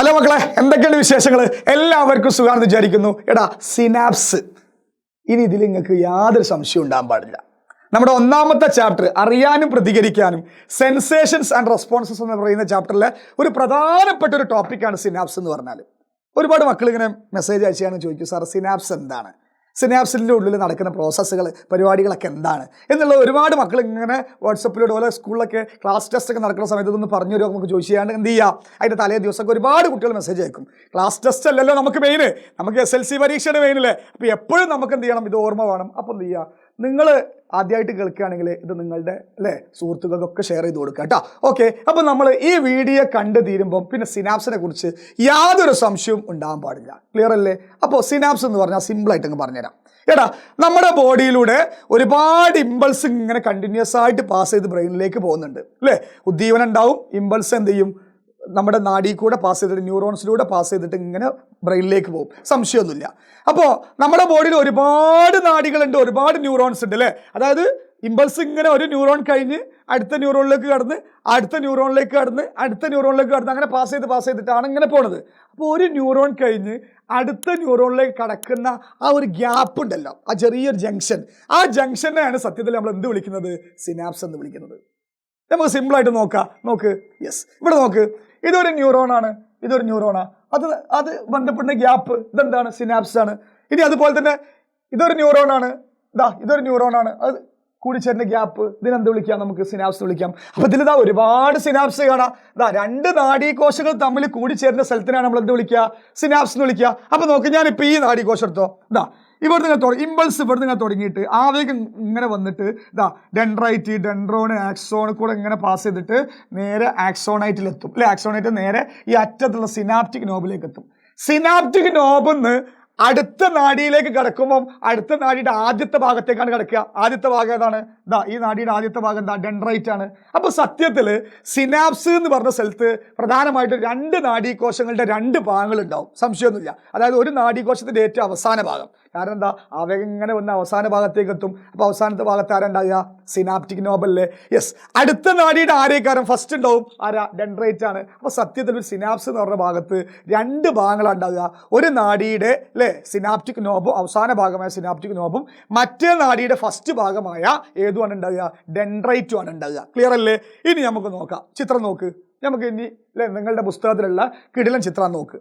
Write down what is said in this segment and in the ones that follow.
Hello മക്കളെ, എന്തൊക്കെയാണ് വിശേഷങ്ങൾ? എല്ലാവർക്കും സുഖാണെന്ന് വിചാരിക്കുന്നു. എടാ, സിനാപ്സ്, ഇനി ഇതിൽ നിങ്ങൾക്ക് യാതൊരു സംശയം ഉണ്ടാകാൻ പാടില്ല. നമ്മുടെ ഒന്നാമത്തെ ചാപ്റ്റർ അറിയാനും പ്രതികരിക്കാനും സെൻസേഷൻസ് ആൻഡ് റെസ്പോൺസസ് എന്ന് പറയുന്ന ചാപ്റ്ററിലെ ഒരു പ്രധാനപ്പെട്ട ഒരു ടോപ്പിക്കാണ് സിനാപ്സ് എന്ന് പറഞ്ഞാൽ. ഒരുപാട് മക്കൾ ഇങ്ങനെ മെസ്സേജ് അയച്ചാണ് ചോദിക്കും, സാർ സിനാപ്സ് എന്താണ്, സിനാപ്സിൻ്റെ ഉള്ളിൽ നടക്കുന്ന പ്രോസസ്സുകൾ പരിപാടികളൊക്കെ എന്താണ് എന്നുള്ള ഒരുപാട് മക്കൾ ഇങ്ങനെ വാട്സപ്പിലൂടെ പോലെ സ്കൂളിലൊക്കെ ക്ലാസ് ടെസ്റ്റ് ഒക്കെ നടക്കുന്ന സമയത്ത് ഇതൊന്ന് പറഞ്ഞു തരുമോ നമുക്ക് ചോദിച്ചാണ്ട് എന്ത് ചെയ്യുക, അതിൻ്റെ തലേ ദിവസമൊക്കെ ഒരുപാട് കുട്ടികൾ മെസ്സേജ് അയക്കും. ക്ലാസ് ടെസ്റ്റ് അല്ലല്ലോ നമുക്ക് മെയിന്, നമുക്ക് SLC പരീക്ഷയുടെ മെയിനല്ലേ. അപ്പോൾ എപ്പോഴും നമുക്ക് എന്ത് ചെയ്യണം, ഇത് ഓർമ്മ വേണം. അപ്പോൾ എന്ത് ചെയ്യുക, നിങ്ങൾ ആദ്യമായിട്ട് കേൾക്കുകയാണെങ്കിൽ ഇത് നിങ്ങളുടെ സുഹൃത്തുക്കൾക്കൊക്കെ ഷെയർ ചെയ്ത് കൊടുക്കുക കേട്ടോ. ഓക്കെ, അപ്പോൾ നമ്മൾ ഈ വീഡിയോ കണ്ടു തീരുമ്പം പിന്നെ സിനാപ്സിനെ കുറിച്ച് യാതൊരു സംശയവും ഉണ്ടാകാൻ പാടില്ല. ക്ലിയർ അല്ലേ? അപ്പോൾ സിനാപ്സ് എന്ന് പറഞ്ഞാൽ സിമ്പിളായിട്ട് അങ്ങ് പറഞ്ഞുതരാം. എടാ, നമ്മുടെ ബോഡിയിലൂടെ ഒരുപാട് ഇമ്പൾസ് ഇങ്ങനെ കണ്ടിന്യൂസ് ആയിട്ട് പാസ് ചെയ്ത് ബ്രെയിനിലേക്ക് പോകുന്നുണ്ട് അല്ലേ. ഉദ്ദീപനം ഉണ്ടാവും, ഇമ്പൾസ് എന്ത് ചെയ്യും, നമ്മുടെ നാഡിൽ കൂടെ പാസ് ചെയ്തിട്ട് ന്യൂറോൺസിലൂടെ പാസ് ചെയ്തിട്ട് ഇങ്ങനെ ബ്രെയിനിലേക്ക് പോകും, സംശയമൊന്നുമില്ല. അപ്പോൾ നമ്മുടെ ബോഡിയിൽ ഒരുപാട് നാഡികളുണ്ട്, ഒരുപാട് ന്യൂറോൺസ് ഉണ്ട് അല്ലേ. അതായത് ഇമ്പൾസ് ഇങ്ങനെ ഒരു ന്യൂറോൺ കഴിഞ്ഞ് അടുത്ത ന്യൂറോണിലേക്ക് കടന്ന് അടുത്ത ന്യൂറോണിലേക്ക് കടന്ന് അടുത്ത ന്യൂറോണിലേക്ക് കടന്ന് അങ്ങനെ പാസ് ചെയ്തിട്ടാണ് ഇങ്ങനെ പോണത്. അപ്പോൾ ഒരു ന്യൂറോൺ കഴിഞ്ഞ് അടുത്ത ന്യൂറോണിലേക്ക് കടക്കുന്ന ആ ഒരു ഗ്യാപ്പ് ഉണ്ടല്ലോ, ആ ചെറിയൊരു ജംഗ്ഷൻ, ആ ജംഗ്ഷനെയാണ് സത്യത്തിൽ നമ്മൾ എന്ത് വിളിക്കുന്നത്, സിനാപ്സ് എന്ന് വിളിക്കുന്നത്. നമുക്ക് സിമ്പിളായിട്ട് നോക്ക്. യെസ്, ഇവിടെ നോക്ക്, ഇതൊരു ന്യൂറോണാണ്, ഇതൊരു ന്യൂറോണാണ്, അത് ബന്ധപ്പെടുന്ന ഗ്യാപ്പ് ഇതെന്താണ്, സിനാപ്സ് ആണ്. ഇനി അതുപോലെ തന്നെ ഇതൊരു ന്യൂറോണാണ്, ഇതൊരു ന്യൂറോണാണ്, അത് കൂടിച്ചേരുന്ന ഗ്യാപ്പ്, ഇതിനെന്ത് വിളിക്കാം, നമുക്ക് സിനാപ്സ് വിളിക്കാം. അപ്പോൾ ഇതിൽ ഒരുപാട് സിനാപ്സ് കാണാം. രണ്ട് നാഡീകോശങ്ങൾ തമ്മിൽ കൂടിച്ചേരുന്ന സ്ഥലത്തിനാണ് നമ്മൾ എന്ത് വിളിക്കുക, സിനാപ്സ് എന്ന് വിളിക്കുക. അപ്പോൾ നോക്ക്, ഞാനിപ്പോൾ ഈ നാഡീകോശം എടുത്തോ, ഇവിടെ നിങ്ങൾ ഇമ്പൾസ് ഇവിടെ നിങ്ങൾ തുടങ്ങിയിട്ട് ആവേഗം ഇങ്ങനെ വന്നിട്ട് ഡെൻഡ്രൈറ്റ്, ഡെൻഡ്രോണ്, ആക്സോൺ കൂടെ ഇങ്ങനെ പാസ് ചെയ്തിട്ട് നേരെ ആക്സോണൈറ്റിലെത്തും അല്ലെ. ആക്സോണൈറ്റ് നേരെ ഈ അറ്റത്തുള്ള സിനാപ്റ്റിക് നോബിലേക്ക് എത്തും. സിനാപ്റ്റിക് നോബിന്ന് അടുത്ത നാഡിയിലേക്ക് കിടക്കുമ്പം അടുത്ത നാഡിയുടെ ആദ്യത്തെ ഭാഗത്തേക്കാണ് കിടക്കുക. ആദ്യത്തെ ഭാഗം ഏതാണ്, ഈ നാഡിയുടെ ആദ്യത്തെ ഭാഗം ഡെൻഡ്രൈറ്റ് ആണ്. അപ്പോൾ സത്യത്തിൽ സിനാപ്സ് എന്ന് പറഞ്ഞ സ്ഥലത്ത് പ്രധാനമായിട്ടും രണ്ട് നാഡീകോശങ്ങളുടെ രണ്ട് ഭാഗങ്ങൾ ഉണ്ടാവും, സംശയമൊന്നുമില്ല. അതായത് ഒരു നാഡീകോശത്തിൻ്റെ ഏറ്റവും അവസാന ഭാഗം, കാരണം എന്താ, ആവേഗം ഇങ്ങനെ വന്ന് അവസാന ഭാഗത്തേക്ക് എത്തും. അപ്പോൾ അവസാനത്തെ ഭാഗത്ത് ആരുണ്ടാകുക, സിനാപ്റ്റിക് നോബല്ലേ. യെസ്, അടുത്ത നാഡിയുടെ ആരേക്കാരം ഫസ്റ്റ് ഉണ്ടാവും, ഡെൻഡ്രൈറ്റ് ആണ്. അപ്പോൾ സത്യത്തിൽ ഒരു സിനാപ്സ് എന്ന് പറഞ്ഞ ഭാഗത്ത് രണ്ട് ഭാഗങ്ങളാണ് ഉണ്ടാകുക. ഒരു നാഡിയുടെ സിനാപ്റ്റിക് നോബും അവസാന ഭാഗമായ സിനാപ്റ്റിക് നോബും മറ്റേ നാഡിയുടെ ഫസ്റ്റ് ഭാഗമായ ഏതുമാണ് ഉണ്ടാകുക, ഡെൻഡ്രൈറ്റും ആണ് ഉണ്ടാകുക. ക്ലിയർ അല്ലേ? ഇനി നമുക്ക് നോക്കാം, ചിത്രം നോക്ക്. നമുക്ക് ഇനി നിങ്ങളുടെ പുസ്തകത്തിലുള്ള കിടിലൻ ചിത്രം നോക്ക്.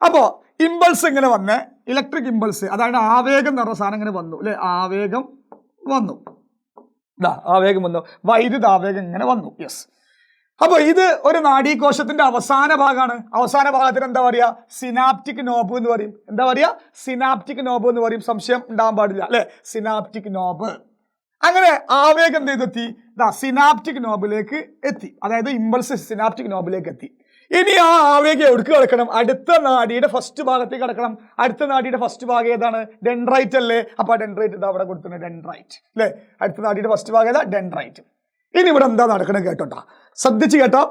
അപ്പോൾ ഇമ്പൾസ് ഇങ്ങനെ വന്ന് ഇലക്ട്രിക് ഇമ്പൾസ്, അതായത് ആവേഗം എന്ന് പറഞ്ഞ സാധനം ഇങ്ങനെ വന്നു അല്ലെ. ആവേഗം വന്നു, വൈദ്യുത ആവേഗം ഇങ്ങനെ വന്നു. യെസ്, അപ്പോൾ ഇത് ഒരു നാഡീകോശത്തിന്റെ അവസാന ഭാഗമാണ്. അവസാന ഭാഗത്തിന് എന്താ പറയുക, സിനാപ്റ്റിക് നോബ് എന്ന് പറയും. എന്താ പറയുക, സിനാപ്റ്റിക് നോബ് എന്ന് പറയും. സംശയം ഉണ്ടാകാൻ പാടില്ല അല്ലെ, സിനാപ്റ്റിക് നോബ്. അങ്ങനെ ആവേഗം എന്ത് ചെയ്തെത്തി, സിനാപ്റ്റിക് നോബിലേക്ക് എത്തി. അതായത് ഇമ്പൾസ് സിനാപ്റ്റിക് നോബിലേക്ക് എത്തി. ഇനി ആ ആവേഗം എവിടേക്ക് കിടക്കണം, അടുത്ത നാഡിയുടെ ഫസ്റ്റ് ഭാഗത്തേക്ക് കിടക്കണം. അടുത്ത നാഡിയുടെ ഫസ്റ്റ് ഭാഗം ഏതാണ്, ഡെൻഡ്രൈറ്റ് അല്ലേ. അപ്പോൾ ആ ഡെൻഡ്രൈറ്റ് ഇതാ അവിടെ കൊടുത്തിട്ടുണ്ട്, ഡെൻഡ്രൈറ്റ് അല്ലേ. അടുത്ത നാഡിയുടെ ഫസ്റ്റ് ഭാഗം ഏതാ, ഡെൻഡ്രൈറ്റ്. ഇനി ഇവിടെ എന്താ നടക്കണത് കേട്ടോട്ടാ, ശ്രദ്ധിച്ച് കേട്ടോ.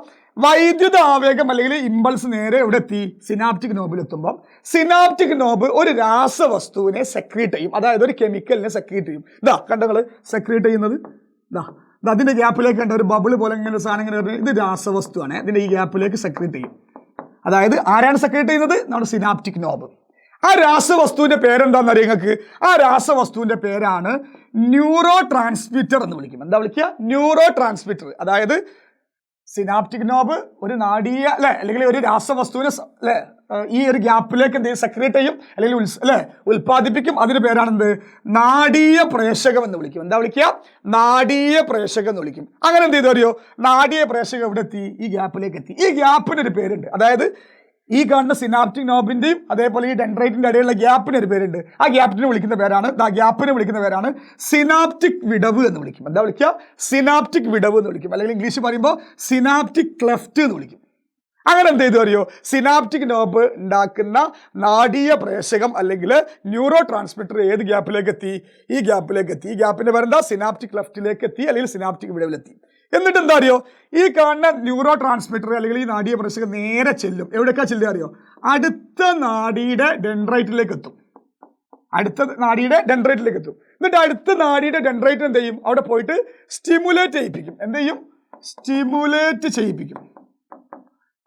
വൈദ്യുത ആവേഗം അല്ലെങ്കിൽ ഇമ്പൾസ് നേരെ ഇവിടെ എത്തി സിനാപ്റ്റിക് നോബിൽ എത്തുമ്പോൾ സിനാപ്റ്റിക് നോബ് ഒരു രാസവസ്തുവിനെ സെക്രീറ്റ് ചെയ്യും, അതായത് ഒരു കെമിക്കലിനെ സെക്രീറ്റ് ചെയ്യും. കണ്ടങ്ങൾ സെക്രീറ്റ് ചെയ്യുന്നത്, അതിന്റെ ഗ്യാപ്പിലേക്ക് കണ്ട ഒരു ബബിൾ പോലെ ഇങ്ങനെ സാധനം ഇങ്ങനെ വരുന്നത്, ഇത് രാസവസ്തുവാണ്. ഇതിന്റെ ഈ ഗ്യാപ്പിലേക്ക് സെക്രീറ്റ് ചെയ്യും. അതായത് ആരാണ് സെക്രീറ്റ് ചെയ്യുന്നത്, നമ്മുടെ സിനാപ്റ്റിക് നോബ്. ആ രാസവസ്തുവിന്റെ പേരെന്താണെന്ന് അറിയാം നിങ്ങൾക്ക്, ആ രാസവസ്തുവിന്റെ പേരാണ് ന്യൂറോ ട്രാൻസ്മിറ്റർ എന്ന് വിളിക്കും. എന്താ വിളിക്കുക, ന്യൂറോ ട്രാൻസ്മിറ്റർ. അതായത് സിനാപ്റ്റിക് നോബ് ഒരു നാഡീയ അല്ലെങ്കിൽ ഒരു രാസവസ്തുവിനെ ഈ ഒരു ഗ്യാപ്പിലേക്ക് എന്ത് ചെയ്യും, സെക്രീറ്റ് ചെയ്യും അല്ലെങ്കിൽ ഉൽപ്പാദിപ്പിക്കും. അതിന്റെ പേരാണ് എന്ത്, നാഡീയ പ്രേഷകം എന്ന് വിളിക്കും. എന്താ വിളിക്കുക, നാഡീയ പ്രേഷകം എന്ന് വിളിക്കും. അങ്ങനെ എന്ത് ചെയ്തു അറിയോ, നാഡീയ പ്രേഷകം എവിടെ എത്തി, ഈ ഗ്യാപ്പിലേക്ക് എത്തി. ഈ ഗ്യാപ്പിനൊരു പേരുണ്ട്. അതായത് ഈ കാണുന്ന സിനാപ്റ്റിക് നോബിന്റെയും അതേപോലെ ഈ ഡെൻഡ്രൈറ്റിന്റെ ഇടയിലുള്ള ഗ്യാപ്പിന് ഒരു പേരുണ്ട്. ആ ഗ്യാപ്പിനെ വിളിക്കുന്ന പേരാണ് സിനാപ്റ്റിക് വിടവ് എന്ന് വിളിക്കും. എന്താ വിളിക്കുക, സിനാപ്റ്റിക് വിടവ് എന്ന് വിളിക്കും. അല്ലെങ്കിൽ ഇംഗ്ലീഷ് പറയുമ്പോൾ സിനാപ്റ്റിക് ക്ലെഫ്റ്റ് എന്ന് വിളിക്കും. അങ്ങനെ എന്ത് ചെയ്തു അറിയോ, സിനാപ്റ്റിക് നോബ് ഉണ്ടാക്കുന്ന നാഡീയ പ്രേഷകം അല്ലെങ്കിൽ ന്യൂറോ ട്രാൻസ്മിറ്റർ ഏത് ഗ്യാപ്പിലേക്ക് എത്തി, ഈ ഗ്യാപ്പിലേക്ക് എത്തി. ഈ ഗ്യാപ്പിന്റെ പേരെന്താ, സിനാപ്റ്റിക് ക്ലെഫ്റ്റിലേക്ക് എത്തി അല്ലെങ്കിൽ സിനാപ്റ്റിക് വിടവിലെത്തി. എന്നിട്ട് എന്താ അറിയോ, ഈ കാണുന്ന ന്യൂറോ ട്രാൻസ്മിറ്റർ അല്ലെങ്കിൽ ഈ നാഡീയ പ്രേഷകം നേരെ ചെല്ലും. എവിടേക്കാ ചെല്ലുക അറിയോ, അടുത്ത നാഡിയുടെ ഡെൻഡ്രൈറ്റിലേക്ക് എത്തും. എന്നിട്ട് അടുത്ത നാഡിയുടെ ഡെൻഡ്രൈറ്റ് എന്ത് ചെയ്യും, അവിടെ പോയിട്ട് സ്റ്റിമുലേറ്റ് ചെയ്യിപ്പിക്കും. എന്ത് ചെയ്യും, സ്റ്റിമുലേറ്റ് ചെയ്യിപ്പിക്കും.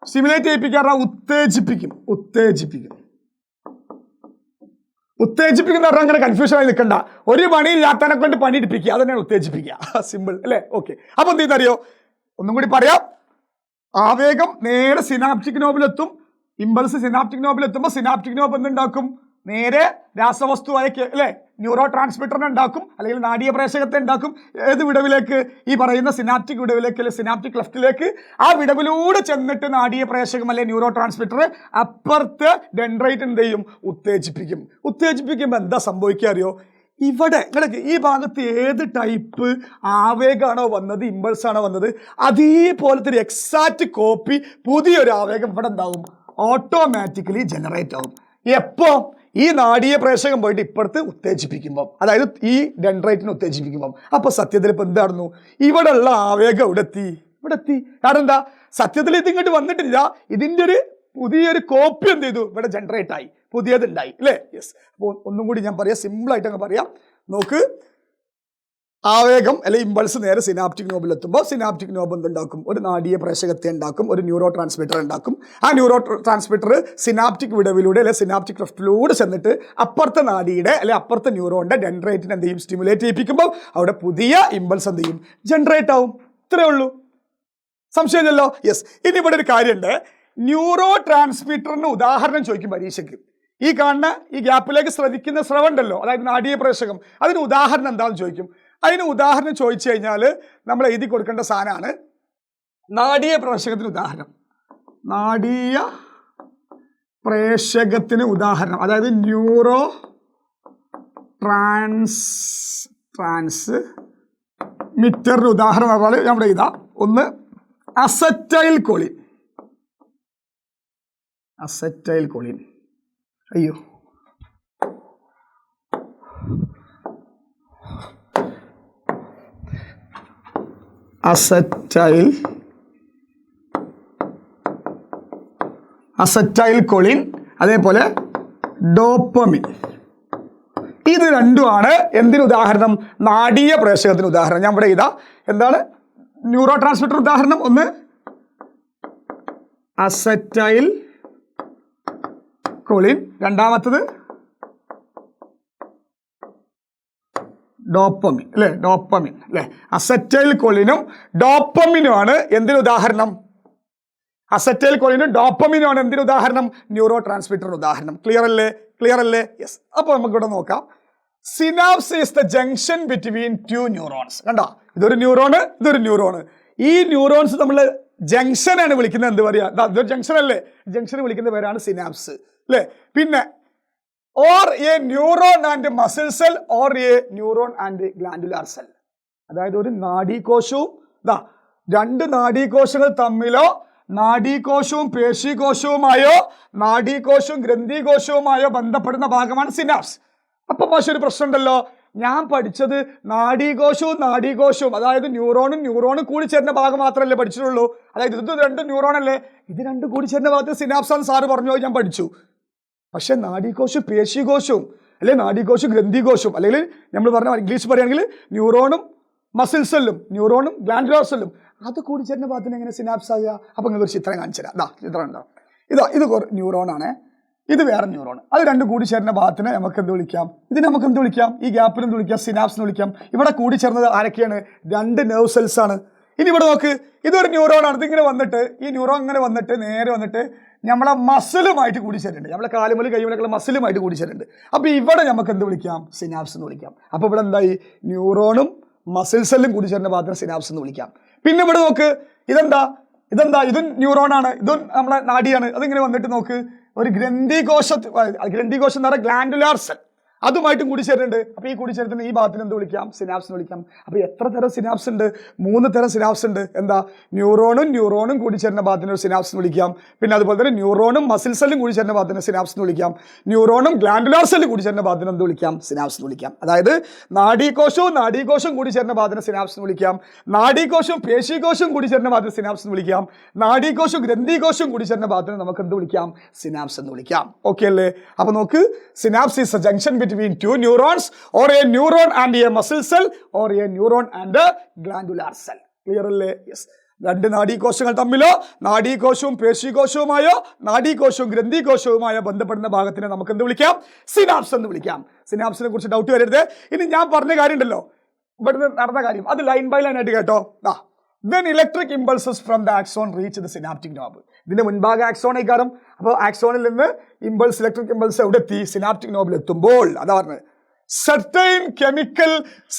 സ്റ്റിമുലേറ്റ് ചെയ്യിപ്പിക്കാറ ഉത്തേജിപ്പിക്കും. ഉത്തേജിപ്പിക്കുന്ന പറഞ്ഞാൽ അങ്ങനെ കൺഫ്യൂഷൻ ആയി നിൽക്കണ്ട. ഒരു പണിയില്ലാത്തതിനെ കൊണ്ട് പണിയെടുപ്പിക്കുക, അതന്നെയാണ് ഉത്തേജിപ്പിക്കുക. സിമ്പിൾ അല്ലേ? ഓക്കെ. അപ്പൊ എന്ത് ചെയ്തറിയോ, ഒന്നും കൂടി പറയാം. ആവേഗം നേരെ സിനാപ്റ്റിക് നോബിലെത്തും. ഇമ്പൾസ് സിനാപ്റ്റിക് നോബിലെത്തുമ്പോൾ സിനാപ്റ്റിക് നോബ് എന്തുണ്ടാക്കും? നേരെ രാസവസ്തുവായ അല്ലെ ന്യൂറോ ട്രാൻസ്മിറ്ററിനെ ഉണ്ടാക്കും, അല്ലെങ്കിൽ നാഡീയ പ്രേഷകത്തെ ഉണ്ടാക്കും. ഏത് വിടവിലേക്ക്? ഈ പറയുന്ന സിനാപ്റ്റിക് വിടവിലേക്ക്, അല്ലെങ്കിൽ സിനാപ്റ്റിക് ക്ലെഫ്റ്റിലേക്ക്. ആ വിടവിലൂടെ ചെന്നിട്ട് നാഡീയ പ്രേഷകം അല്ലെങ്കിൽ ന്യൂറോ ട്രാൻസ്മിറ്റർ അപ്പുറത്ത് ഡെൻഡ്രൈറ്റ് എന്ത് ചെയ്യും? ഉത്തേജിപ്പിക്കുമ്പോൾ എന്താ സംഭവിക്കുക അറിയോ? ഇവിടെ നിങ്ങൾക്ക് ഈ ഭാഗത്ത് ഏത് ടൈപ്പ് ആവേഗമാണോ വന്നത്, ഇമ്പൾസ് ആണോ വന്നത്, അതേപോലത്തെ ഒരു എക്സാക്റ്റ് കോപ്പി പുതിയൊരു ആവേഗം ഇവിടെ ഉണ്ടാവും, ഓട്ടോമാറ്റിക്കലി ജനറേറ്റ് ആവും. എപ്പോ? ഈ നാഡീയ പ്രേഷകം പോയിട്ട് ഇപ്പുറത്ത് ഉത്തേജിപ്പിക്കുമ്പോൾ, അതായത് ഈ ഡെൻഡ്രൈറ്റിനെ ഉത്തേജിപ്പിക്കുമ്പോൾ. അപ്പൊ സത്യത്തിൽ ഇപ്പൊ എന്തായിരുന്നു? ഇവിടെ ഉള്ള ആവേഗം ഇവിടെ എത്തി. കാരണം എന്താ? സത്യത്തിൽ ഇത് ഇങ്ങോട്ട് വന്നിട്ടില്ല. ഇതിന്റെ ഒരു പുതിയൊരു കോപ്പി എന്ത് ചെയ്തു? ഇവിടെ ജനറേറ്റ് ആയി, പുതിയതുണ്ടായി അല്ലേ? യെസ്. അപ്പോൾ ഒന്നും കൂടി ഞാൻ പറയാം, സിമ്പിൾ ആയിട്ട് അങ്ങ് പറയാം. നോക്ക്, ആവേഗം അല്ലെങ്കിൽ ഇമ്പൾസ് നേരെ സിനാപ്റ്റിക് നോബിൽ എത്തുമ്പോൾ സിനാപ്റ്റിക് നോബ് എന്തുണ്ടാക്കും? ഒരു നാഡീയ പ്രേഷകത്തെ ഉണ്ടാക്കും, ഒരു ന്യൂറോ ട്രാൻസ്മിറ്റർ ഉണ്ടാക്കും. ആ ന്യൂറോ ട്രാൻസ്മിറ്റർ സിനാപ്റ്റിക് വിടവിലൂടെ അല്ലെങ്കിൽ സിനാപ്റ്റിക് ക്ലെഫ്റ്റിലൂടെ ചെന്നിട്ട് അപ്പുറത്തെ നാഡിയുടെ അല്ലെങ്കിൽ അപ്പുറത്തെ ന്യൂറോണിന്റെ ഡെൻഡ്രൈറ്റിനെ എന്ത് ചെയ്യും? സ്റ്റിമുലേറ്റ് ചെയ്യിപ്പിക്കുമ്പോൾ അവിടെ പുതിയ ഇമ്പൾസ് എന്ത് ചെയ്യും? ജനറേറ്റ് ആവും. ഇത്രേ ഉള്ളൂ. സംശയമില്ലല്ലോ? യെസ്. ഇനി ഇവിടെ ഒരു കാര്യമുണ്ട്. ന്യൂറോ ട്രാൻസ്മിറ്ററിന് ഉദാഹരണം ചോദിക്കും പരീക്ഷയ്ക്ക്. ഈ കാണുന്ന ഈ ഗ്യാപ്പിലേക്ക് ശ്രവിക്കുന്ന സ്രവമുണ്ടല്ലോ, അതായത് നാഡീയ പ്രേഷകം, അതിന് ഉദാഹരണം എന്താണെന്ന് ചോദിക്കും. അതിന് ഉദാഹരണം ചോദിച്ചു കഴിഞ്ഞാൽ നമ്മൾ എഴുതി കൊടുക്കേണ്ട സാധനമാണ് നാഡീയ പ്രേഷകത്തിന് ഉദാഹരണം. നാഡീയ പ്രേഷകത്തിന് ഉദാഹരണം, അതായത് ന്യൂറോ ട്രാൻസ്മിറ്ററിന് ഉദാഹരണം പറഞ്ഞാൽ നമ്മുടെ ഇതാ. ഒന്ന് അസറ്റൈൽ കോളിൻ. അയ്യോ, അസറ്റൈൽ കോളിൻ, അതേപോലെ ഡോപ്പമിൻ. ഇത് രണ്ടുമാണ് എന്തിന് ഉദാഹരണം? നാഡീയ പ്രേഷകത്തിന് ഉദാഹരണം. ഞാൻ ഇവിടെ ഇതാ. എന്താണ് ന്യൂറോ ട്രാൻസ്മിറ്റർ ഉദാഹരണം? ഒന്ന് അസറ്റൈൽ കോളിൻ, രണ്ടാമത്തത് ഡോപ്പമിൻ അല്ലേ? ഡോപ്പമിൻ അല്ലേ? അസറ്റൈൽ കോളിനും ഡോപ്പമിനുമാണ് എന്തിന് ഉദാഹരണം? അസറ്റൈൽ കോളിനും ഡോപ്പമിനുമാണ് എന്തിന് ഉദാഹരണം? ന്യൂറോ ട്രാൻസ്മിറ്ററിന് ഉദാഹരണം. ക്ലിയർ അല്ലേ? യെസ്. അപ്പോൾ നമുക്കിവിടെ നോക്കാം. Synapse is the junction between two neurons. കണ്ടോ? ഇതൊരു ന്യൂറോണ്. ഈ ന്യൂറോൺസ് നമ്മൾ ജംഗ്ഷനാണ് വിളിക്കുന്നത്. എന്ത് പറയാ? ഇതൊരു ജംഗ്ഷൻ അല്ലേ? ജംഗ്ഷൻ വിളിക്കുന്ന പേരാണ് സിനാപ്സ് അല്ലേ? പിന്നെ or A neuron and muscle cell or A neuron and glandular cell. അതായത് ഒരു നാഡീകോശവും രണ്ട് നാഡീകോശങ്ങൾ തമ്മിലോ നാഡീകോശവും പേശീകോശവുമായോ നാഡീകോശവും ഗ്രന്ഥികോശവുമായോ ബന്ധപ്പെടുന്ന ഭാഗമാണ് സിനാപ്സ്. അപ്പൊ പക്ഷെ ഒരു പ്രശ്നം ഉണ്ടല്ലോ. ഞാൻ പഠിച്ചത് നാഡീകോശവും അതായത് ന്യൂറോണും കൂടി ചേരുന്ന ഭാഗം മാത്രമല്ലേ പഠിച്ചിട്ടുള്ളൂ. അതായത് ഇത് രണ്ട് ന്യൂറോൺ അല്ലേ, ഇത് രണ്ടും കൂടി ചേരുന്ന ഭാഗത്ത് സിനാപ്സ് ആണ് സാറ് പറഞ്ഞു, ഞാൻ പഠിച്ചു. പക്ഷെ നാഡീകോശവും പേശീകോശവും അല്ലെ നാഡീകോശവും ഗ്രന്ഥികോശവും അല്ലെങ്കിൽ നമ്മൾ പറഞ്ഞ ഇംഗ്ലീഷ് പറയുകയാണെങ്കിൽ ന്യൂറോണും മസിൽ സെല്ലും ന്യൂറോണും ഗ്ലാൻഡുലാർ സെല്ലും അത് കൂടി ചേരുന്ന ഭാഗത്തിന് എങ്ങനെ സിനാപ്സ് ആകുക? അപ്പൊ നിങ്ങൾക്ക് ഒരു ചിത്രം കാണിച്ചു തരാം. ചിത്രം ഉണ്ടാവും. ഇത് ന്യൂറോൺ ആണ്, ഇത് വേറെ ന്യൂറോൺ. അത് രണ്ടും കൂടി ചേരുന്ന ഭാഗത്തിന് നമുക്ക് എന്ത് വിളിക്കാം? ഇതിന് നമുക്ക് എന്ത് വിളിക്കാം? ഈ ഗ്യാപ്പിന് എന്ത് വിളിക്കാം? സിനാപ്സ് എന്ന് വിളിക്കാം. ഇവിടെ കൂടി ചേർന്നത് ആരൊക്കെയാണ്? രണ്ട് നെർവ് സെൽസ് ആണ്. ഇനി ഇവിടെ നോക്ക്, ഇതൊരു ന്യൂറോൺ ആണ്. ഇതിങ്ങനെ വന്നിട്ട് ഈ ന്യൂറോൺ ഇങ്ങനെ വന്നിട്ട് നേരെ വന്നിട്ട് നമ്മളെ മസിലുമായിട്ട് കൂടി ചേരുന്നുണ്ട്. നമ്മളെ കാലുമുതൽ കൈമുലൊക്കെ മസിലുമായിട്ട് കൂടി ചേരുന്നുണ്ട്. അപ്പൊ ഇവിടെ നമുക്ക് എന്ത് വിളിക്കാം? സിനാപ്സ് എന്ന് വിളിക്കാം. അപ്പൊ ഇവിടെ എന്തായി? ന്യൂറോണും മസിൽ സെല്ലും കൂടി ചേരുന്ന ഭാഗത്തിന് സിനാപ്സ് എന്ന് വിളിക്കാം. പിന്നെ ഇവിടെ നോക്ക്, ഇതും ന്യൂറോൺ ആണ്, ഇതും നമ്മളെ നാഡിയാണ്. അതിങ്ങനെ വന്നിട്ട് നോക്ക്, ഒരു ഗ്രന്ഥികോശം എന്ന് പറഞ്ഞാൽ ഗ്ലാൻഡുലാർ സെൽ, അതുമായിട്ടും കൂടി ചേരുന്നുണ്ട്. അപ്പൊ ഈ കൂടി ചേർത്തിന് ഈ ഭാഗത്തിന് എന്ത് വിളിക്കാം? സിനാപ്സ് എന്ന് വിളിക്കാം. അപ്പൊ എത്ര തരം സിനാപ്സ് ഉണ്ട്? 3 തരം സിനാപ്സ് ഉണ്ട്. എന്താ? ന്യൂറോണും കൂടി ചേരുന്ന ഭാഗത്തിന് ഒരു സിനാപ്സ് എന്ന് വിളിക്കാം. പിന്നെ അതുപോലെ തന്നെ ന്യൂറോണും മസിൽ സെല്ലും കൂടി ചേരുന്ന ഭാഗത്തിന് സിനാപ്സ് എന്ന് വിളിക്കാം. ന്യൂറോണും ഗ്ലാൻഡുലാർ സെല്ലും കൂടി ചേരുന്ന ഭാഗത്തിന് എന്ത് വിളിക്കാം? സിനാപ്സ് എന്ന് വിളിക്കാം. അതായത് നാഡീകോശവും കൂടി ചേരുന്ന ഭാഗത്തിന് സിനാപ്സ് എന്ന് വിളിക്കാം. നാഡീകോശവും പേശീകോശവും കൂടി ചേരുന്ന ഭാഗത്തിന് സിനാപ്സ് എന്ന് വിളിക്കാം. നാഡീകോശവും ഗ്രന്ഥികോശവും കൂടി ചേരുന്ന ഭാഗത്തിന് നമുക്ക് എന്ത് വിളിക്കാം? സിനാപ്സ് എന്ന് വിളിക്കാം. ഓക്കെ അല്ലേ? അപ്പൊ നോക്ക്, synapse is A junction between two neurons or a neuron and a muscle cell or a neuron and a glandular cell. Clear alle? Yes. രണ്ട് നാഡീകോശങ്ങൾ തമ്മിലോ നാഡീകോശവും പേശീകോശവുമായോ നാഡീകോശവും ഗ്രന്ഥികോശവുമായോ ബന്ധപ്പെടുന്ന ഭാഗത്തിനെ നമുക്ക് എന്ത് വിളിക്കാം? സിനാപ്സ് എന്ന് വിളിക്കാം. സിനാപ്സിനെ കുറിച്ച് ഡൗട്ട് വരരുത്. ഇനി ഞാൻ പറഞ്ഞ കാര്യം ഉണ്ടല്ലോ, ഇവിടുന്ന് നടന്ന കാര്യം, അത് ലൈൻ ബൈ ലൈൻ ആയിട്ട് കേട്ടോ. When electric impulses from the axon reach the synaptic knob. ഇതിന്റെ മുൻഭാഗം ആക്സോൺ ആയിക്കാരം. അപ്പോൾ ആക്സോണിൽ നിന്ന് ഇലക്ട്രിക് ഇമ്പൾസ് എവിടെ എത്തി? സിനാപ്റ്റിക് നോബിൽ എത്തുമ്പോൾ അതാ പറഞ്ഞത്, certain chemical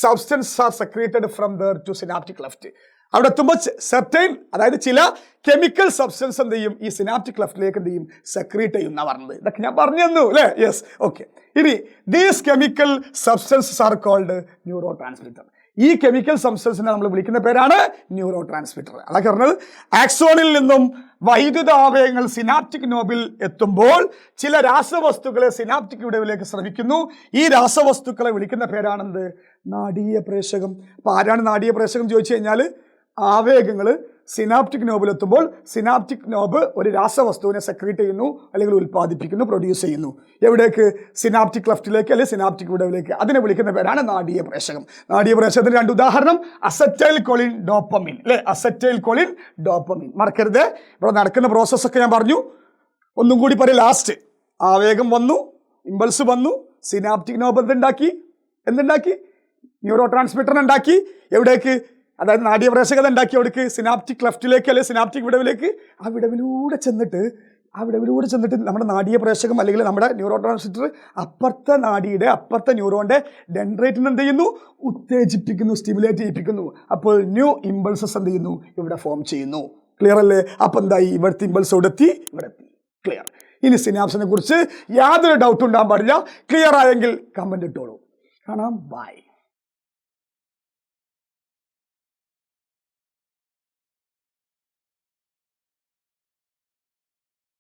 substances are secreted from there to synaptic cleft. അവിടെ എത്തുമ്പോൾ സെർട്ടൈൻ, അതായത് ചില കെമിക്കൽ സബ്സ്റ്റൻസ് എന്ത് ചെയ്യും? ഈ സിനാപ്റ്റിക് ക്ലെഫ്റ്റിലേക്ക് എന്ത് ചെയ്യും? സെക്രീറ്റ് ചെയ്യും എന്നാ പറഞ്ഞത്. ഇതൊക്കെ ഞാൻ പറഞ്ഞു തന്നു അല്ലേ? Yes, okay. ഇനി these chemical substances are called neuro transmitter. ഈ കെമിക്കൽ സബ്സ്റ്റൻസിനെ നമ്മൾ വിളിക്കുന്ന പേരാണ് ന്യൂറോ ട്രാൻസ്മിറ്റർ. അതൊക്കെ പറഞ്ഞത് ആക്സോണിൽ നിന്നും വൈദ്യുതാവയവങ്ങൾ സിനാപ്റ്റിക് നോബിൽ എത്തുമ്പോൾ ചില രാസവസ്തുക്കളെ സിനാപ്റ്റിക് വിടവിലേക്ക് ശ്രമിക്കുന്നു. ഈ രാസവസ്തുക്കളെ വിളിക്കുന്ന പേരാണെന്ത്? നാഡീയ പ്രേഷകം. അപ്പോൾ ആരാണ് നാഡീയ പ്രേഷകം ചോദിച്ചു കഴിഞ്ഞാൽ, ആവേഗങ്ങൾ സിനാപ്റ്റിക് നോബിൽ എത്തുമ്പോൾ സിനാപ്റ്റിക് നോബ് ഒരു രാസവസ്തുവിനെ സെക്രീറ്റ് ചെയ്യുന്നു, അല്ലെങ്കിൽ ഉൽപ്പാദിപ്പിക്കുന്നു, പ്രൊഡ്യൂസ് ചെയ്യുന്നു. എവിടേക്ക്? സിനാപ്റ്റിക് ക്ലെഫ്റ്റിലേക്ക്, അല്ലെങ്കിൽ സിനാപ്റ്റിക് വിടവിലേക്ക്. അതിനെ വിളിക്കുന്ന പേരാണ് നാഡീയ പ്രേഷകം. നാഡീയ പ്രേഷകത്തിന് രണ്ട് ഉദാഹരണം, അസറ്റൈൽ കൊളിൻ ഡോപ്പമിൻ അല്ലെ, അസറ്റൈൽ കൊളിൻ ഡോപ്പമിൻ. മറക്കരുത്, ഇവിടെ നടക്കുന്ന പ്രോസസ്സൊക്കെ ഞാൻ പറഞ്ഞു. ഒന്നും കൂടി പറയും ലാസ്റ്റ്. ആവേഗം വന്നു, ഇമ്പൾസ് വന്നു, സിനാപ്റ്റിക് നോബ് എന്തുണ്ടാക്കി? ന്യൂറോ ട്രാൻസ്മിറ്ററിനെ ഉണ്ടാക്കി. എവിടേക്ക്? അതായത് നാഡീയപ്രേഷകത ഉണ്ടാക്കി എവിടേക്ക്? സിനാപ്റ്റിക് ക്ലെഫ്റ്റിലേക്ക്, അല്ലെങ്കിൽ സിനാപ്റ്റിക് വിടവിലേക്ക്. ആ വിടവിലൂടെ ചെന്നിട്ട് നമ്മുടെ നാഡീയപ്രേഷകം അല്ലെങ്കിൽ നമ്മുടെ ന്യൂറോ ട്രാൻസ്മിറ്റർ അപ്പുറത്തെ ന്യൂറോന്റെ ഡെൻഡ്രൈറ്റിനെ എന്ത് ചെയ്യുന്നു? ഉത്തേജിപ്പിക്കുന്നു, സ്റ്റിമുലേറ്റ് ചെയ്യിപ്പിക്കുന്നു. അപ്പോൾ ന്യൂ ഇമ്പൾസസ് എന്ത് ചെയ്യുന്നു? ഇവിടെ ഫോം ചെയ്യുന്നു. ക്ലിയർ അല്ലേ? അപ്പം എന്തായി? ഇവിടുത്തെ ഇമ്പൾസ് ഇവിടെ എത്തി. ക്ലിയർ. ഇനി സിനാപ്സിനെ കുറിച്ച് യാതൊരു ഡൗട്ടും ഉണ്ടാകാൻ പാടില്ല. ക്ലിയർ ആയെങ്കിൽ കമന്റ് ഇട്ടോളൂ. കാണാം. ബൈ.